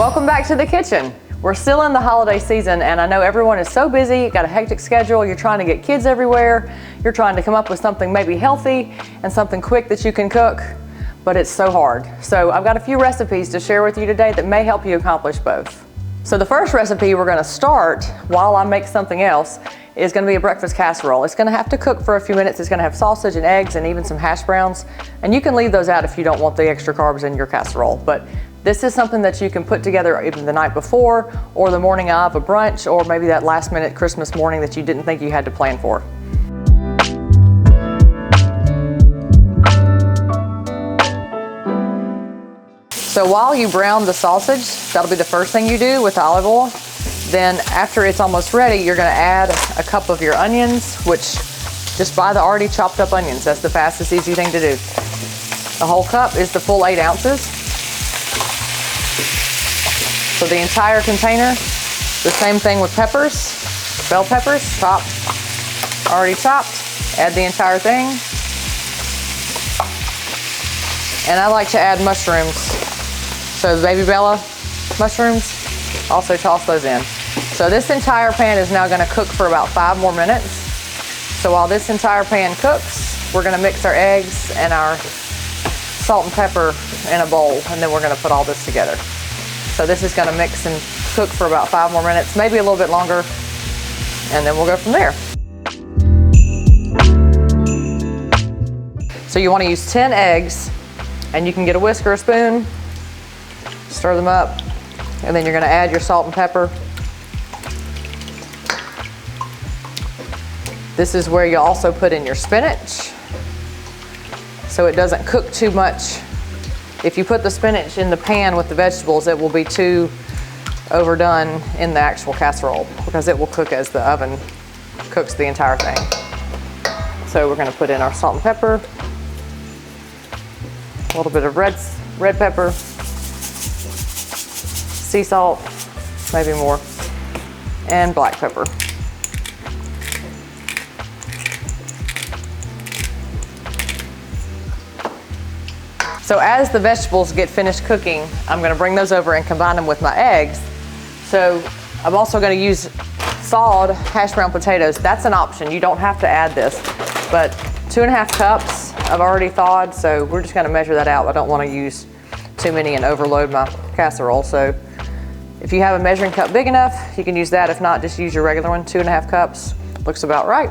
Welcome back to the kitchen. We're still in the holiday season and I know everyone is so busy, got a hectic schedule, you're trying to get kids everywhere, you're trying to come up with something maybe healthy and something quick that you can cook, but it's so hard. So I've got a few recipes to share with you today that may help you accomplish both. So the first recipe we're gonna start while I make something else is gonna be a breakfast casserole. It's gonna have to cook for a few minutes. It's gonna have sausage and eggs and even some hash browns. And you can leave those out if you don't want the extra carbs in your casserole. But this is something that you can put together even the night before or the morning of a brunch or maybe that last minute Christmas morning that you didn't think you had to plan for. So while you brown the sausage, that'll be the first thing you do with the olive oil. Then after it's almost ready, you're gonna add a cup of your onions, which just buy the already chopped up onions. That's the fastest, easy thing to do. The whole cup is the full 8 ounces. So the entire container, the same thing with peppers, bell peppers, chopped, already chopped, add the entire thing. And I like to add mushrooms. So the baby Bella mushrooms, also toss those in. So this entire pan is now gonna cook for about 5 more minutes. So while this entire pan cooks, we're gonna mix our eggs and our salt and pepper in a bowl, and then we're gonna put all this together. So this is gonna mix and cook for about 5 more minutes, maybe a little bit longer, and then we'll go from there. So you wanna use 10 eggs, and you can get a whisk or a spoon, stir them up, and then you're gonna add your salt and pepper. This is where you also put in your spinach, so it doesn't cook too much. If you put the spinach in the pan with the vegetables, it will be too overdone in the actual casserole because it will cook as the oven cooks the entire thing. So we're gonna put in our salt and pepper, a little bit of red pepper, sea salt, maybe more, and black pepper. So as the vegetables get finished cooking, I'm gonna bring those over and combine them with my eggs. So I'm also gonna use thawed hash brown potatoes. That's an option, you don't have to add this, but 2.5 cups I've already thawed, so we're just gonna measure that out. I don't wanna use too many and overload my casserole. So if you have a measuring cup big enough, you can use that. If not, just use your regular one, 2.5 cups. Looks about right.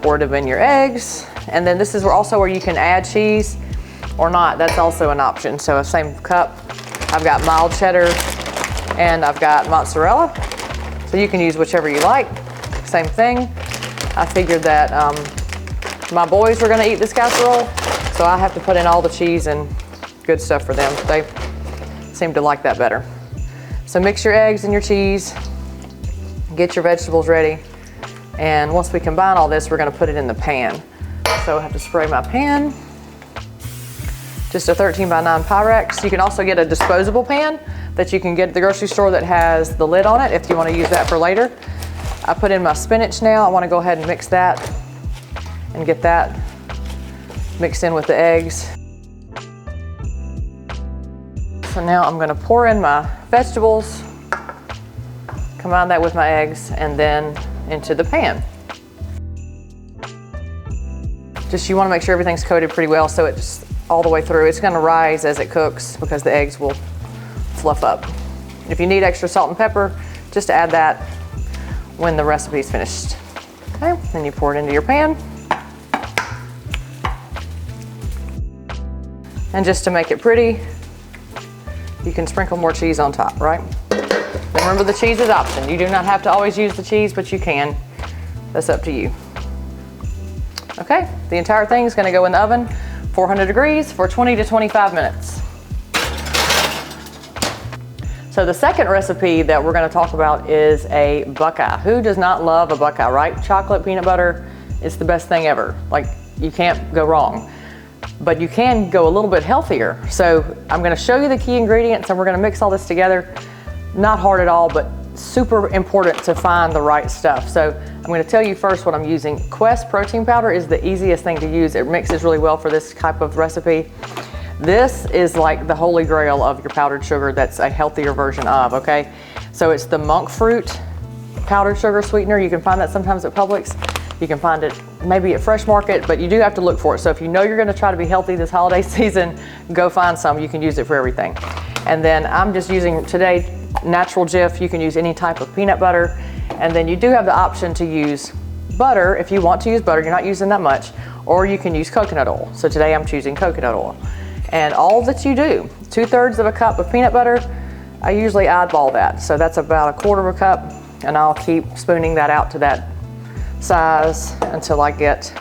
Pour them in your eggs. And then this is also where you can add cheese or not, that's also an option. So same cup, I've got mild cheddar and I've got mozzarella. So you can use whichever you like, same thing. I figured that my boys were gonna eat this casserole, so I have to put in all the cheese and good stuff for them. They seem to like that better. So mix your eggs and your cheese, get your vegetables ready, and once we combine all this, we're gonna put it in the pan. So I have to spray my pan. Just a 13x9 Pyrex. You can also get a disposable pan that you can get at the grocery store that has the lid on it if you want to use that for later. I put in my spinach now. I want to go ahead and mix that and get that mixed in with the eggs. So now I'm going to pour in my vegetables, combine that with my eggs, and then into the pan. Just you want to make sure everything's coated pretty well so it's all the way through. It's gonna rise as it cooks because the eggs will fluff up. If you need extra salt and pepper, just add that when the recipe's finished. Okay, then you pour it into your pan. And just to make it pretty, you can sprinkle more cheese on top, right? Remember, the cheese is option. You do not have to always use the cheese, but you can. That's up to you. Okay, the entire thing is gonna go in the oven, 400 degrees for 20 to 25 minutes. So the second recipe that we're gonna talk about is a buckeye. Who does not love a buckeye, right? Chocolate peanut butter is the best thing ever. Like, you can't go wrong. But you can go a little bit healthier. So I'm gonna show you the key ingredients and we're gonna mix all this together. Not hard at all, but super important to find the right stuff. So I'm gonna tell you first what I'm using. Quest protein powder is the easiest thing to use. It mixes really well for this type of recipe. This is like the holy grail of your powdered sugar that's a healthier version of, okay? So it's the monk fruit powdered sugar sweetener. You can find that sometimes at Publix. You can find it maybe at Fresh Market, but you do have to look for it. So if you know you're gonna try to be healthy this holiday season, go find some. You can use it for everything. And then I'm just using today natural Jif. You can use any type of peanut butter. And then you do have the option to use butter if you want to use butter. You're not using that much. Or you can use coconut oil. So today I'm choosing coconut oil. And all that you do, 2/3 of a cup of peanut butter, I usually eyeball that. So that's about 1/4 of a cup. And I'll keep spooning that out to that size until I get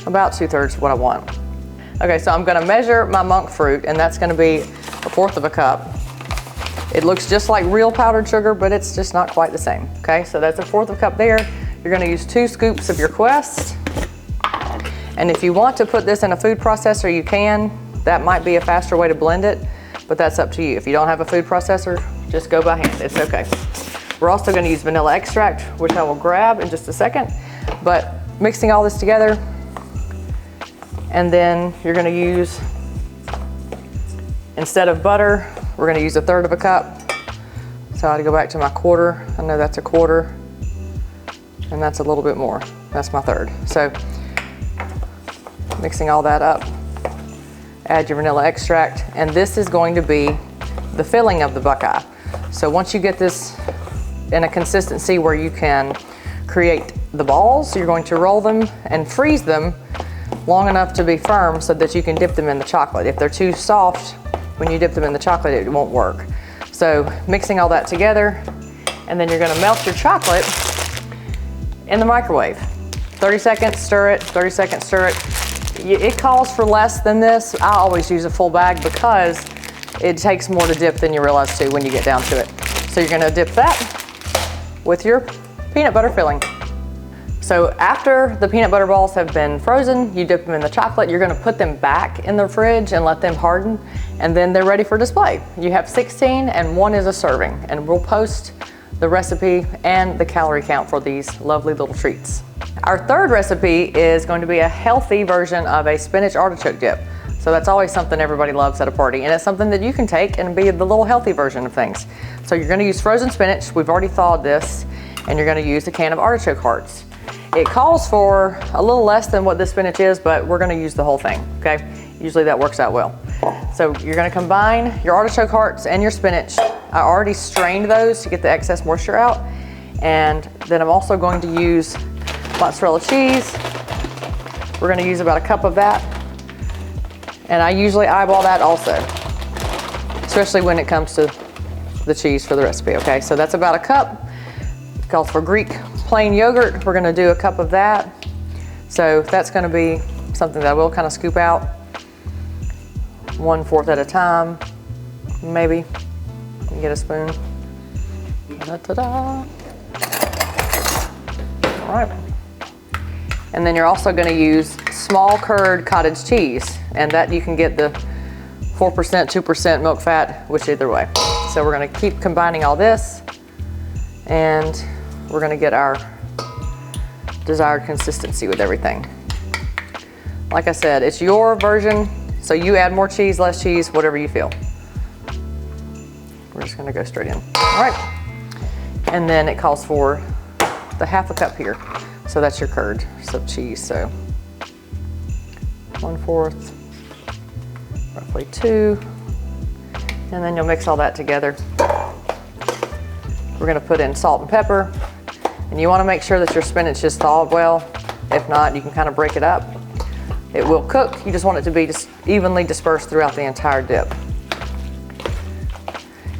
about 2/3 of what I want. Okay, so I'm gonna measure my monk fruit, and that's gonna be 1/4 of a cup. It looks just like real powdered sugar, but it's just not quite the same. Okay, so that's 1/4 of a cup there. You're gonna use 2 scoops of your Quest. And if you want to put this in a food processor, you can. That might be a faster way to blend it, but that's up to you. If you don't have a food processor, just go by hand, it's okay. We're also gonna use vanilla extract, which I will grab in just a second. But mixing all this together, and then you're gonna use, instead of butter, we're gonna use 1/3 of a cup. So I had to go back to my 1/4. I know that's 1/4, and that's a little bit more. That's my 1/3. So mixing all that up, add your vanilla extract, and this is going to be the filling of the Buckeye. So once you get this in a consistency where you can create the balls, you're going to roll them and freeze them long enough to be firm so that you can dip them in the chocolate. If they're too soft, when you dip them in the chocolate, it won't work. So mixing all that together, and then you're gonna melt your chocolate in the microwave. 30 seconds, stir it, 30 seconds, stir it. It calls for less than this. I always use a full bag because it takes more to dip than you realize too when you get down to it. So you're gonna dip that with your peanut butter filling. So after the peanut butter balls have been frozen, you dip them in the chocolate, you're gonna put them back in the fridge and let them harden, and then they're ready for display. You have 16 and 1 is a serving, and we'll post the recipe and the calorie count for these lovely little treats. Our third recipe is going to be a healthy version of a spinach artichoke dip. So that's always something everybody loves at a party, and it's something that you can take and be the little healthy version of things. So you're gonna use frozen spinach, we've already thawed this, and you're gonna use a can of artichoke hearts. It calls for a little less than what this spinach is, but we're gonna use the whole thing, okay? Usually that works out well. So you're gonna combine your artichoke hearts and your spinach. I already strained those to get the excess moisture out. And then I'm also going to use mozzarella cheese. We're gonna use about 1 cup of that. And I usually eyeball that also, especially when it comes to the cheese for the recipe, okay? So that's about 1 cup. It calls for Greek plain yogurt. We're gonna do 1 cup of that. So that's gonna be something that I will kind of scoop out 1/4 at a time, maybe. You get a spoon. Ta-da. All right. And then you're also gonna use small curd cottage cheese, and that you can get the 4%, 2% milk fat, which either way. So we're gonna keep combining all this, and we're gonna get our desired consistency with everything. Like I said, it's your version, so you add more cheese, less cheese, whatever you feel. We're just gonna go straight in. All right. And then it calls for the 1/2 cup here. So that's your curd, so cheese, so 1/4, roughly 2. And then you'll mix all that together. We're gonna put in salt and pepper. And you wanna make sure that your spinach is thawed well. If not, you can kind of break it up. It will cook, you just want it to be just evenly dispersed throughout the entire dip.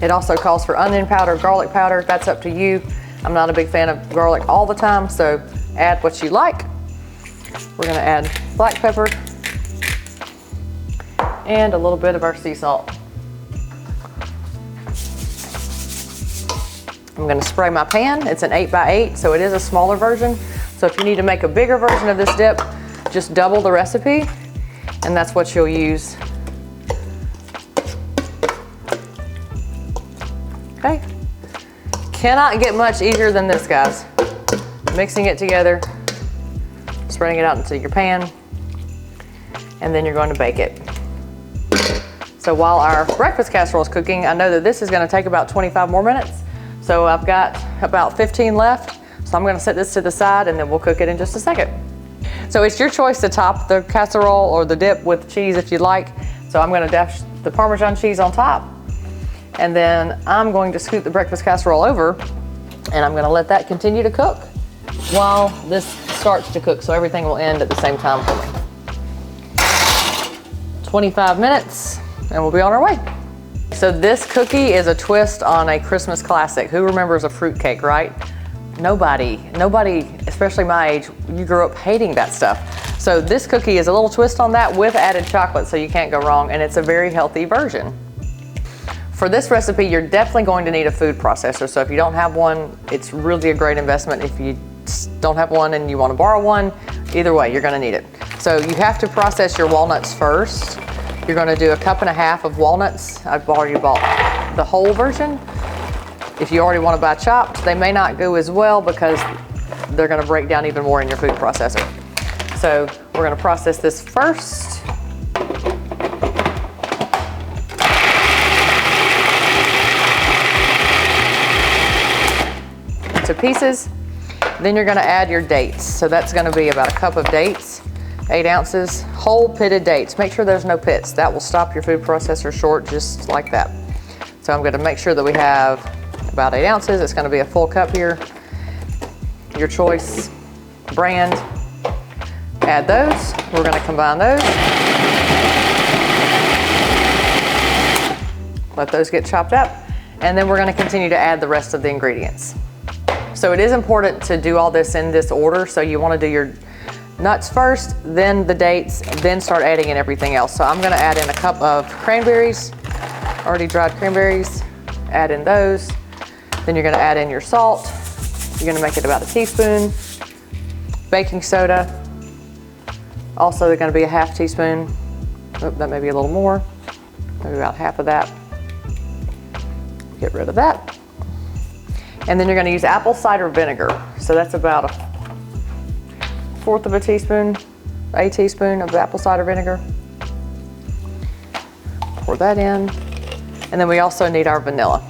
It also calls for onion powder, garlic powder, that's up to you. I'm not a big fan of garlic all the time, so add what you like. We're gonna add black pepper and a little bit of our sea salt. I'm gonna spray my pan. It's an 8x8, so it is a smaller version. So if you need to make a bigger version of this dip, just double the recipe, and that's what you'll use. Okay. Cannot get much easier than this, guys. Mixing it together, spreading it out into your pan, and then you're going to bake it. So while our breakfast casserole is cooking, I know that this is gonna take about 25 more minutes. So I've got about 15 left. So I'm gonna set this to the side and then we'll cook it in just a second. So it's your choice to top the casserole or the dip with cheese if you'd like. So I'm gonna dash the Parmesan cheese on top. And then I'm going to scoop the breakfast casserole over and I'm gonna let that continue to cook while this starts to cook. So everything will end at the same time for me. 25 minutes and we'll be on our way. So this cookie is a twist on a Christmas classic. Who remembers a fruitcake, right? Nobody, especially my age, you grew up hating that stuff. So this cookie is a little twist on that with added chocolate, so you can't go wrong, and it's a very healthy version. For this recipe, you're definitely going to need a food processor. So if you don't have one, it's really a great investment. If you don't have one and you want to borrow one, either way, you're gonna need it. So you have to process your walnuts first. You're gonna do 1.5 cups of walnuts. I've already bought the whole version. If you already want to buy chopped, they may not go as well because they're going to break down even more in your food processor. So we're going to process this first. Into pieces. Then you're going to add your dates. So that's going to be about 1 cup of dates, 8 ounces, whole pitted dates. Make sure there's no pits. That will stop your food processor short just like that. So I'm going to make sure that we have about 8 ounces. It's going to be a full cup here. Your choice brand. Add those. We're going to combine those. Let those get chopped up. And then we're going to continue to add the rest of the ingredients. So it is important to do all this in this order. So you want to do your nuts first, then the dates, then start adding in everything else. So I'm going to add in 1 cup of cranberries, already dried cranberries. Add in those. Then you're going to add in your salt. You're going to make it about 1 teaspoon. Baking soda. Also, they're going to be 1/2 teaspoon. Oh, that may be a little more. Maybe about half of that. Get rid of that. And then you're going to use apple cider vinegar. So that's about 1/4 teaspoon, a teaspoon of apple cider vinegar. Pour that in. And then we also need our vanilla.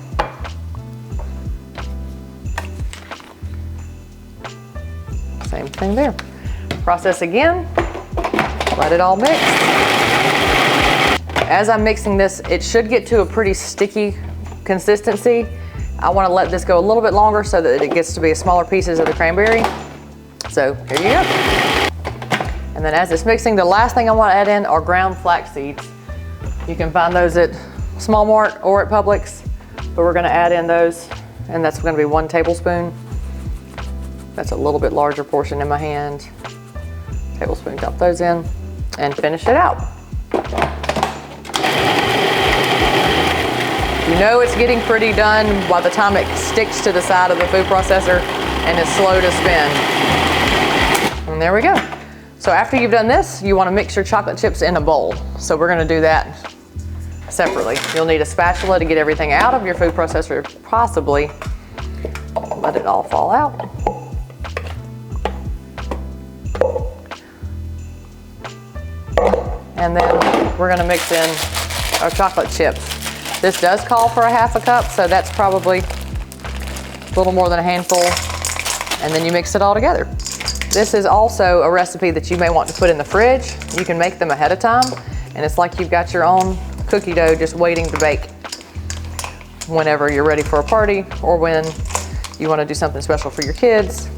Same thing there. Process again, let it all mix. As I'm mixing this, it should get to a pretty sticky consistency. I want to let this go a little bit longer so that it gets to be smaller pieces of the cranberry. So here you go. And then as it's mixing, the last thing I want to add in are ground flax seeds. You can find those at Small Mart or at Publix, but we're going to add in those, and that's going to be 1 tablespoon. That's a little bit larger portion in my hand. Tablespoon, dump those in and finish it out. You know it's getting pretty done by the time it sticks to the side of the food processor and is slow to spin. And there we go. So after you've done this, you want to mix your chocolate chips in a bowl. So we're going to do that separately. You'll need a spatula to get everything out of your food processor, possibly. Let it all fall out. And then we're going to mix in our chocolate chips. This does call for 1/2 cup, so that's probably a little more than a handful. And then you mix it all together. This is also a recipe that you may want to put in the fridge. You can make them ahead of time, and it's like you've got your own cookie dough just waiting to bake whenever you're ready for a party or when you want to do something special for your kids.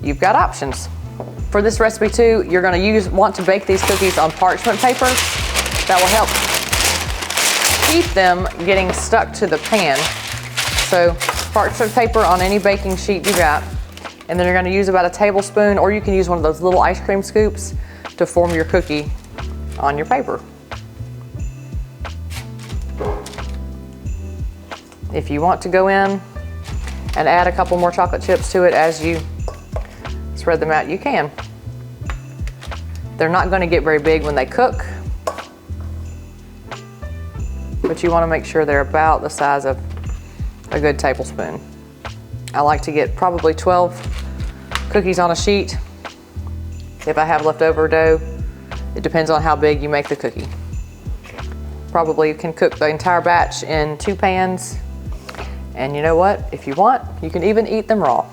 You've got options. For this recipe too, you're going to want to bake these cookies on parchment paper. That will help keep them getting stuck to the pan. So parchment paper on any baking sheet you got. And then you're going to use about 1 tablespoon, or you can use one of those little ice cream scoops to form your cookie on your paper. If you want to go in and add a couple more chocolate chips to it as you spread them out, you can. They're not going to get very big when they cook, but you want to make sure they're about the size of a good tablespoon. I like to get probably 12 cookies on a sheet. If I have leftover dough, it depends on how big you make the cookie. probably can cook the entire batch in 2 pans. And you know what? If you want, you can even eat them raw.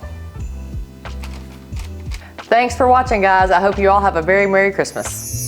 Thanks for watching, guys. I hope you all have a very Merry Christmas.